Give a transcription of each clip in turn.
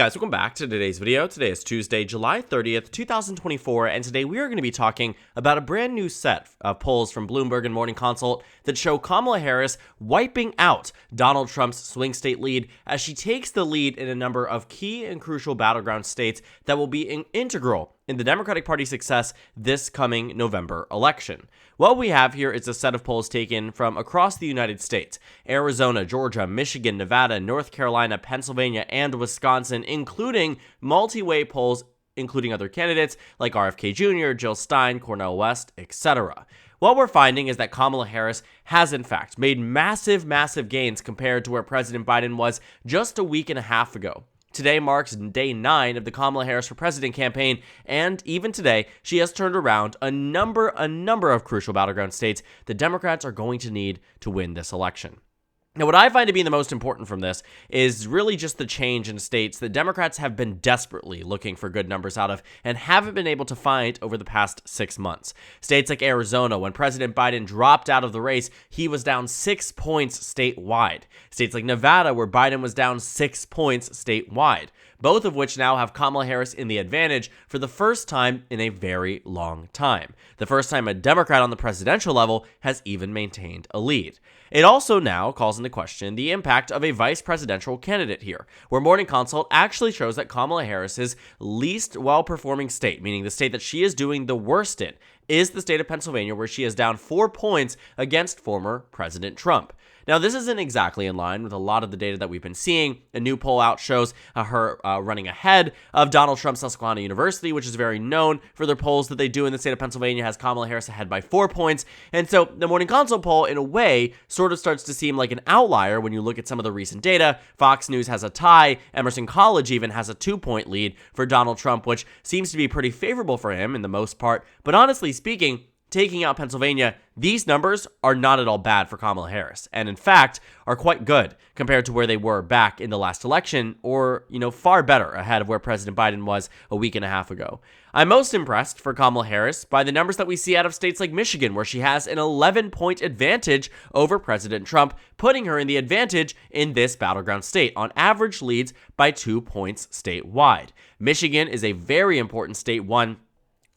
Guys, welcome back to today's video. Today is Tuesday, July 30th, 2024, and today we are going to be talking about a brand new set of polls from Bloomberg and Morning Consult that show Kamala Harris wiping out Donald Trump's swing state lead as she takes the lead in a number of key and crucial battleground states that will be integral in the Democratic Party's success this coming November election. What we have here is a set of polls taken from across the United States: Arizona, Georgia, Michigan, Nevada, North Carolina, Pennsylvania, and Wisconsin, including multi-way polls including other candidates like RFK Jr., Jill Stein, Cornel West, etc. What we're finding is that Kamala Harris has, in fact, made massive gains compared to where President Biden was just a week and a half ago. Today marks day 9 of the Kamala Harris for President campaign, and even today, she has turned around a number of crucial battleground states the Democrats are going to need to win this election. Now, what I find to be the most important from this is really just the change in states that Democrats have been desperately looking for good numbers out of and haven't been able to find over the past 6 months. States like Arizona, when President Biden dropped out of the race, he was down 6 points statewide. States like Nevada, where Biden was down 6 points statewide, both of which now have Kamala Harris in the advantage for the first time in a very long time. The first time a Democrat on the presidential level has even maintained a lead. It also now calls into question the impact of a vice presidential candidate here, where Morning Consult actually shows that Kamala Harris's least well-performing state, meaning the state that she is doing the worst in, is the state of Pennsylvania, where she is down 4 points against former President Trump. Now, this isn't exactly in line with a lot of the data that we've been seeing. A new poll out shows her running ahead of Donald Trump's Susquehanna University, which is very known for their polls that they do in the state of Pennsylvania, has Kamala Harris ahead by 4 points. And so the Morning Consult poll, in a way, sort of starts to seem like an outlier when you look at some of the recent data. Fox News has a tie. Emerson College even has a 2-point lead for Donald Trump, which seems to be pretty favorable for him in the most part. But honestly speaking, taking out Pennsylvania, these numbers are not at all bad for Kamala Harris, and in fact are quite good compared to where they were back in the last election, or, far better ahead of where President Biden was a week and a half ago. I'm most impressed for Kamala Harris by the numbers that we see out of states like Michigan, where she has an 11-point advantage over President Trump, putting her in the advantage in this battleground state. On average, leads by 2 points statewide. Michigan is a very important state, one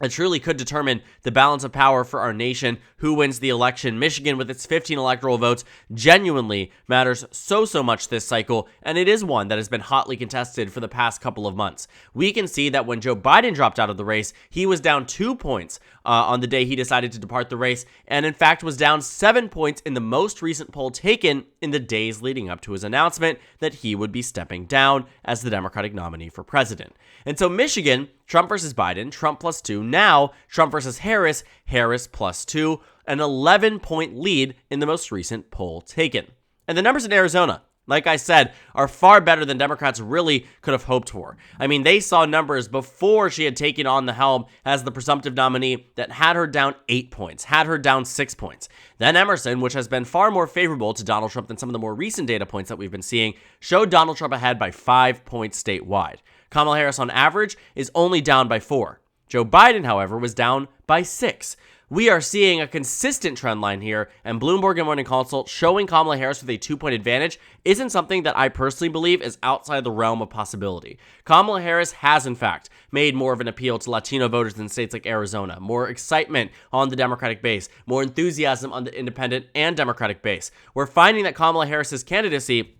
it truly could determine the balance of power for our nation, who wins the election. Michigan, with its 15 electoral votes, genuinely matters so much this cycle, and it is one that has been hotly contested for the past couple of months. We can see that when Joe Biden dropped out of the race, he was down 2 points on the day he decided to depart the race, and in fact was down 7 points in the most recent poll taken in the days leading up to his announcement that he would be stepping down as the Democratic nominee for president. And so Michigan, Trump versus Biden, Trump +2. Now, Trump versus Harris, Harris +2. An 11-point lead in the most recent poll taken. And the numbers in Arizona, like I said, are far better than Democrats really could have hoped for. I mean, they saw numbers before she had taken on the helm as the presumptive nominee that had her down 8 points, had her down 6 points. Then Emerson, which has been far more favorable to Donald Trump than some of the more recent data points that we've been seeing, showed Donald Trump ahead by 5 points statewide. Kamala Harris, on average, is only down by 4. Joe Biden, however, was down by 6. We are seeing a consistent trend line here, and Bloomberg and Morning Consult showing Kamala Harris with a 2-point advantage isn't something that I personally believe is outside the realm of possibility. Kamala Harris has, in fact, made more of an appeal to Latino voters in states like Arizona, more excitement on the Democratic base, more enthusiasm on the independent and Democratic base. We're finding that Kamala Harris's candidacy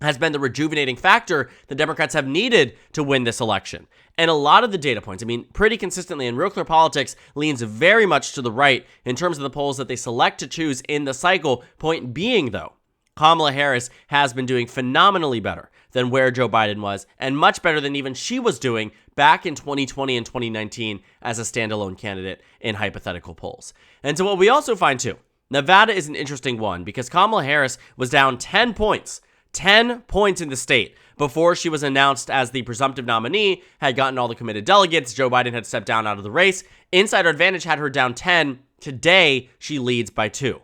has been the rejuvenating factor the Democrats have needed to win this election. And a lot of the data points, pretty consistently, and Real Clear Politics leans very much to the right in terms of the polls that they select to choose in the cycle. Point being, though, Kamala Harris has been doing phenomenally better than where Joe Biden was, and much better than even she was doing back in 2020 and 2019 as a standalone candidate in hypothetical polls. And so what we also find, too, Nevada is an interesting one because Kamala Harris was down 10 points. 10 points in the state before she was announced as the presumptive nominee, had gotten all the committed delegates. Joe Biden had stepped down out of the race. Insider Advantage had her down 10. Today, she leads by 2.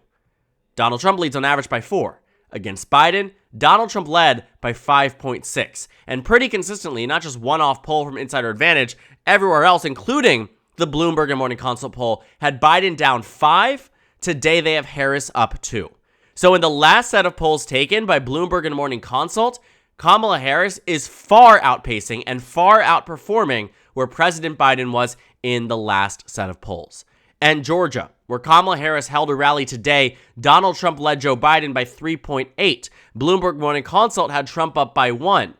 Donald Trump leads on average by 4. Against Biden, Donald Trump led by 5.6. And pretty consistently, not just one-off poll from Insider Advantage, everywhere else, including the Bloomberg and Morning Consult poll, had Biden down 5. Today, they have Harris up 2. So in the last set of polls taken by Bloomberg and Morning Consult, Kamala Harris is far outpacing and far outperforming where President Biden was in the last set of polls. And Georgia, where Kamala Harris held a rally today, Donald Trump led Joe Biden by 3.8. Bloomberg Morning Consult had Trump up by 1.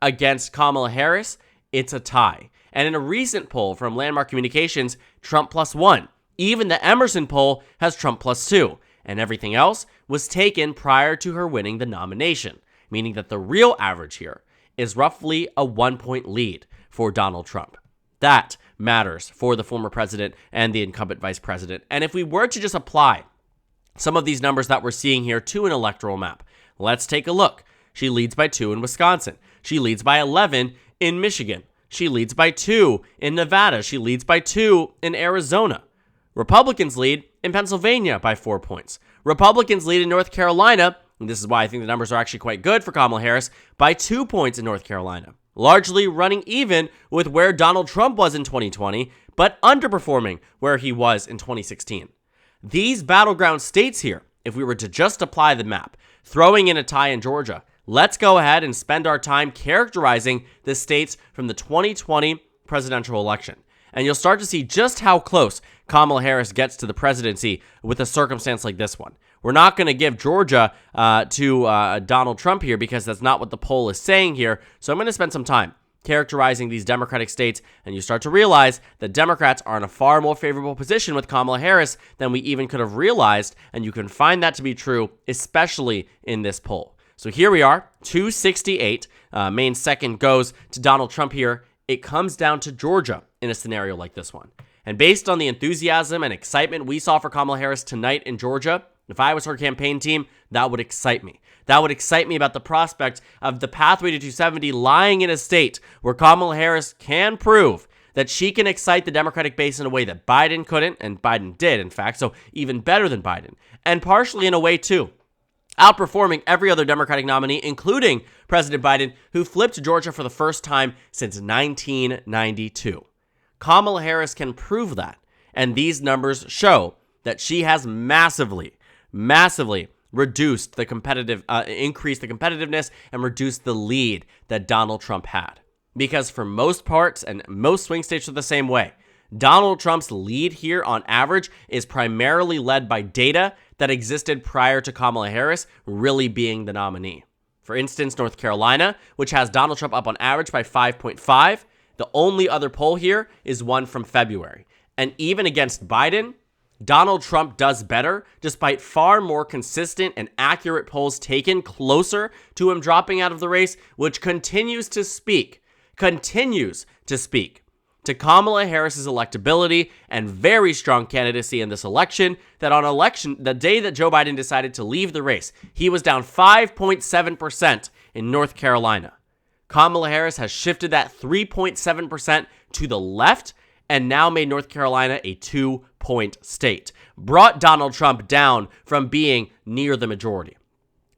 Against Kamala Harris, it's a tie. And in a recent poll from Landmark Communications, Trump +1. Even the Emerson poll has Trump +2. And everything else was taken prior to her winning the nomination, meaning that the real average here is roughly a 1-point lead for Donald Trump. That matters for the former president and the incumbent vice president. And if we were to just apply some of these numbers that we're seeing here to an electoral map, let's take a look. She leads by 2 in Wisconsin. She leads by 11 in Michigan. She leads by 2 in Nevada. She leads by 2 in Arizona. Republicans lead in Pennsylvania by 4 points. Republicans lead in North Carolina, and this is why I think the numbers are actually quite good for Kamala Harris, by 2 points in North Carolina. Largely running even with where Donald Trump was in 2020, but underperforming where he was in 2016. These battleground states here, if we were to just apply the map, throwing in a tie in Georgia, let's go ahead and spend our time characterizing the states from the 2020 presidential election. And you'll start to see just how close Kamala Harris gets to the presidency with a circumstance like this one. We're not going to give Georgia to Donald Trump here because that's not what the poll is saying here. So I'm going to spend some time characterizing these Democratic states, and you start to realize that Democrats are in a far more favorable position with Kamala Harris than we even could have realized, and you can find that to be true, especially in this poll. So here we are, 268. Maine second goes to Donald Trump here. It comes down to Georgia in a scenario like this one. And based on the enthusiasm and excitement we saw for Kamala Harris tonight in Georgia, if I was her campaign team, that would excite me. That would excite me about the prospect of the pathway to 270 lying in a state where Kamala Harris can prove that she can excite the Democratic base in a way that Biden couldn't, and Biden did, in fact, so even better than Biden. And partially in a way, too, outperforming every other Democratic nominee, including President Biden, who flipped Georgia for the first time since 1992. Kamala Harris can prove that, and these numbers show that she has massively reduced the increased the competitiveness and reduced the lead that Donald Trump had. Because for most parts, and most swing states are the same way, Donald Trump's lead here on average is primarily led by data that existed prior to Kamala Harris really being the nominee. For instance, North Carolina, which has Donald Trump up on average by 5.5, the only other poll here is one from February. And even against Biden, Donald Trump does better, despite far more consistent and accurate polls taken closer to him dropping out of the race, which continues to speak to Kamala Harris's electability and very strong candidacy in this election, that on the day that Joe Biden decided to leave the race, he was down 5.7% in North Carolina. Kamala Harris has shifted that 3.7% to the left and now made North Carolina a 2-point state. Brought Donald Trump down from being near the majority.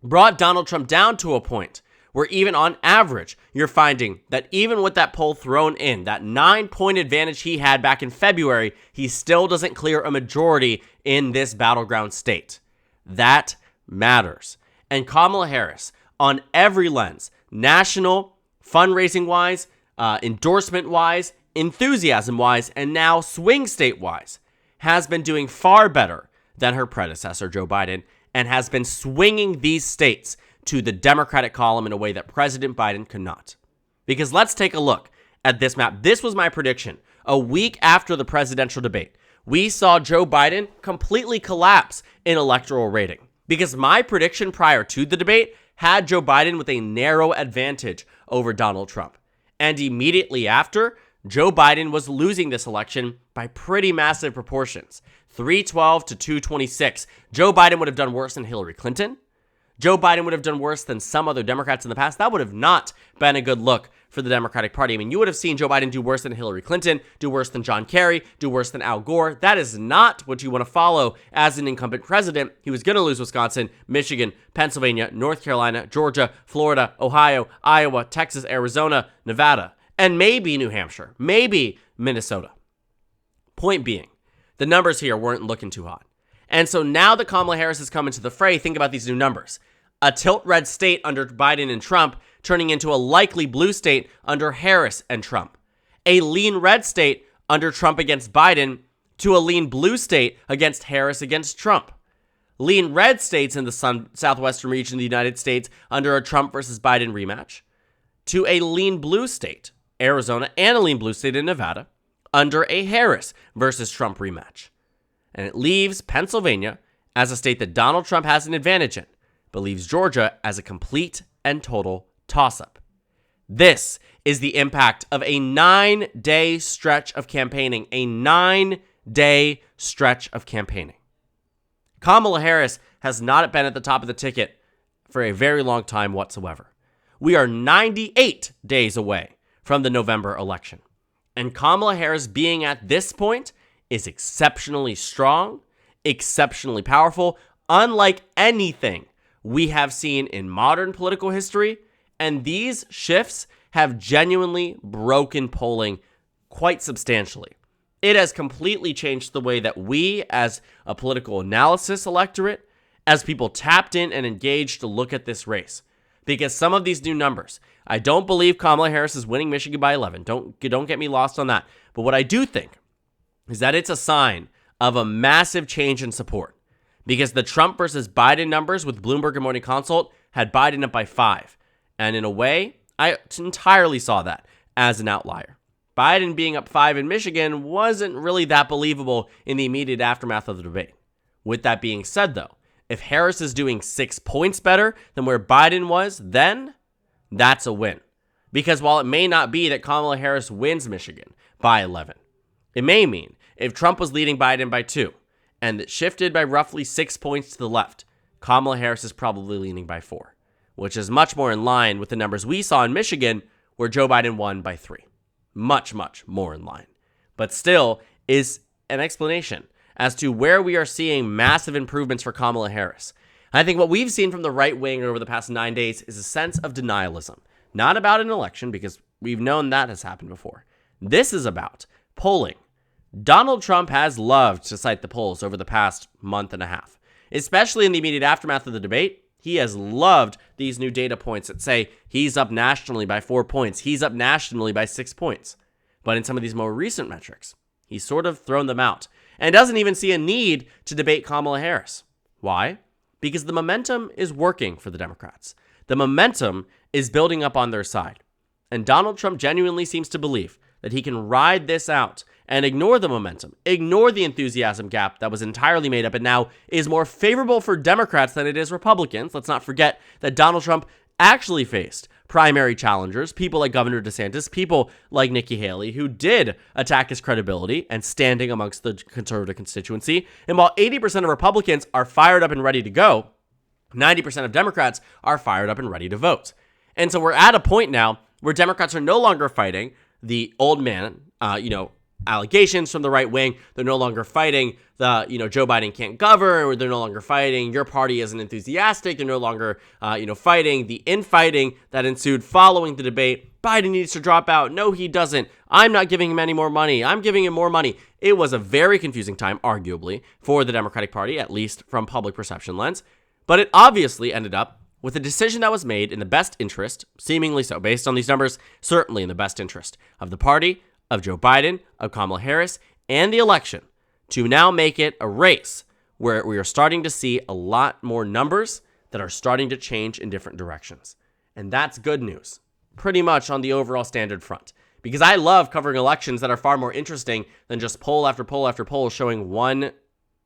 Brought Donald Trump down to a point where even on average, you're finding that even with that poll thrown in, that 9-point advantage he had back in February, he still doesn't clear a majority in this battleground state. That matters. And Kamala Harris, on every lens, national, fundraising-wise, endorsement-wise, enthusiasm-wise, and now swing state-wise, has been doing far better than her predecessor, Joe Biden, and has been swinging these states to the Democratic column in a way that President Biden could not. Because let's take a look at this map. This was my prediction. A week after the presidential debate, we saw Joe Biden completely collapse in electoral rating. Because my prediction prior to the debate had Joe Biden with a narrow advantage over Donald Trump. And immediately after, Joe Biden was losing this election by pretty massive proportions. 312 to 226. Joe Biden would have done worse than Hillary Clinton. Joe Biden would have done worse than some other Democrats in the past. That would have not been a good look for the Democratic Party. I mean, you would have seen Joe Biden do worse than Hillary Clinton, do worse than John Kerry, do worse than Al Gore. That is not what you want to follow as an incumbent president. He was going to lose Wisconsin, Michigan, Pennsylvania, North Carolina, Georgia, Florida, Ohio, Iowa, Texas, Arizona, Nevada, and maybe New Hampshire, maybe Minnesota. Point being, the numbers here weren't looking too hot. And so now that Kamala Harris has come into the fray, think about these new numbers. A tilt red state under Biden and Trump turning into a likely blue state under Harris and Trump, a lean red state under Trump against Biden to a lean blue state against Harris against Trump, lean red states in the southwestern region of the United States under a Trump versus Biden rematch, to a lean blue state, Arizona, and a lean blue state in Nevada, under a Harris versus Trump rematch. And it leaves Pennsylvania as a state that Donald Trump has an advantage in, but leaves Georgia as a complete and total toss-up. This is the impact of a 9-day stretch of campaigning, a 9-day stretch of campaigning. Kamala Harris has not been at the top of the ticket for a very long time whatsoever. We are 98 days away from the November election. And Kamala Harris being at this point is exceptionally strong, exceptionally powerful, unlike anything we have seen in modern political history. And these shifts have genuinely broken polling quite substantially. It has completely changed the way that we, as a political analysis electorate, as people tapped in and engaged to look at this race. Because some of these new numbers, I don't believe Kamala Harris is winning Michigan by 11. Don't get me lost on that. But what I do think is that it's a sign of a massive change in support. Because the Trump versus Biden numbers with Bloomberg and Morning Consult had Biden up by 5. And in a way, I entirely saw that as an outlier. Biden being up 5 in Michigan wasn't really that believable in the immediate aftermath of the debate. With that being said, though, if Harris is doing 6 points better than where Biden was, then that's a win. Because while it may not be that Kamala Harris wins Michigan by 11, it may mean if Trump was leading Biden by 2 and it shifted by roughly 6 points to the left, Kamala Harris is probably leaning by 4, which is much more in line with the numbers we saw in Michigan where Joe Biden won by 3. Much, much more in line. But still is an explanation as to where we are seeing massive improvements for Kamala Harris. I think what we've seen from the right wing over the past 9 days is a sense of denialism. Not about an election, because we've known that has happened before. This is about polling. Donald Trump has loved to cite the polls over the past month and a half. Especially in the immediate aftermath of the debate, he has loved these new data points that say he's up nationally by 4 points. He's up nationally by 6 points. But in some of these more recent metrics, he's sort of thrown them out and doesn't even see a need to debate Kamala Harris. Why? Because the momentum is working for the Democrats. The momentum is building up on their side. And Donald Trump genuinely seems to believe that he can ride this out and ignore the momentum, ignore the enthusiasm gap that was entirely made up and now is more favorable for Democrats than it is Republicans. Let's not forget that Donald Trump actually faced primary challengers, people like Governor DeSantis, people like Nikki Haley, who did attack his credibility and standing amongst the conservative constituency. And while 80% of Republicans are fired up and ready to go, 90% of Democrats are fired up and ready to vote. And so we're at a point now where Democrats are no longer fighting the old man, allegations from the right wing. They're no longer fighting the, Joe Biden can't govern, or they're no longer fighting your party isn't enthusiastic. They're no longer, fighting the infighting that ensued following the debate. Biden needs to drop out. No, he doesn't. I'm not giving him any more money. I'm giving him more money. It was a very confusing time, arguably, for the Democratic Party, at least from public perception lens. But it obviously ended up with a decision that was made in the best interest, seemingly so, based on these numbers, certainly in the best interest of the party, of Joe Biden, of Kamala Harris, and the election, to now make it a race where we are starting to see a lot more numbers that are starting to change in different directions. And that's good news, pretty much on the overall standard front. Because I love covering elections that are far more interesting than just poll after poll after poll showing one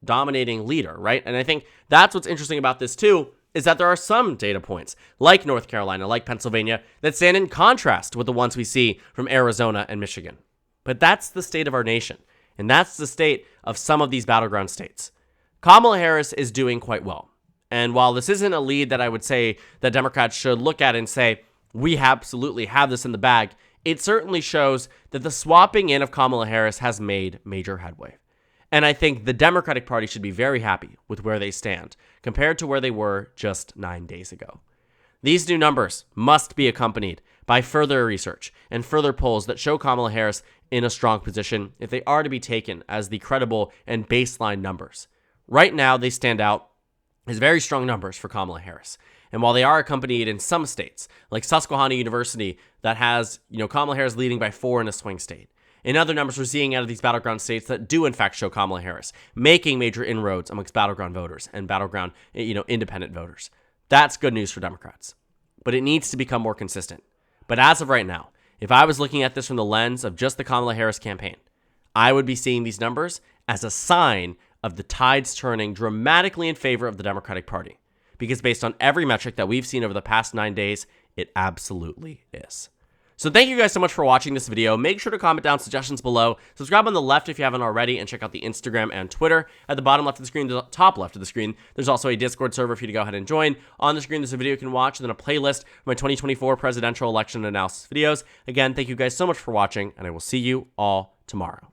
dominating leader, right? And I think that's what's interesting about this too, is that there are some data points, like North Carolina, like Pennsylvania, that stand in contrast with the ones we see from Arizona and Michigan. But that's the state of our nation, and that's the state of some of these battleground states. Kamala Harris is doing quite well. And while this isn't a lead that I would say that Democrats should look at and say, we absolutely have this in the bag, it certainly shows that the swapping in of Kamala Harris has made major headway. And I think the Democratic Party should be very happy with where they stand compared to where they were just 9 days ago. These new numbers must be accompanied by further research and further polls that show Kamala Harris in a strong position if they are to be taken as the credible and baseline numbers. Right now, they stand out as very strong numbers for Kamala Harris. And while they are accompanied in some states, like Susquehanna University, that has, Kamala Harris leading by 4 in a swing state. In other numbers we're seeing out of these battleground states that do in fact show Kamala Harris making major inroads amongst battleground voters and battleground, independent voters. That's good news for Democrats. But it needs to become more consistent. But as of right now, if I was looking at this from the lens of just the Kamala Harris campaign, I would be seeing these numbers as a sign of the tides turning dramatically in favor of the Democratic Party. Because based on every metric that we've seen over the past 9 days, it absolutely is. So thank you guys so much for watching this video. Make sure to comment down suggestions below. Subscribe on the left if you haven't already, and check out the Instagram and Twitter. At the bottom left of the screen, the top left of the screen, there's also a Discord server for you to go ahead and join. On the screen, there's a video you can watch, and then a playlist of my 2024 presidential election analysis videos. Again, thank you guys so much for watching, and I will see you all tomorrow.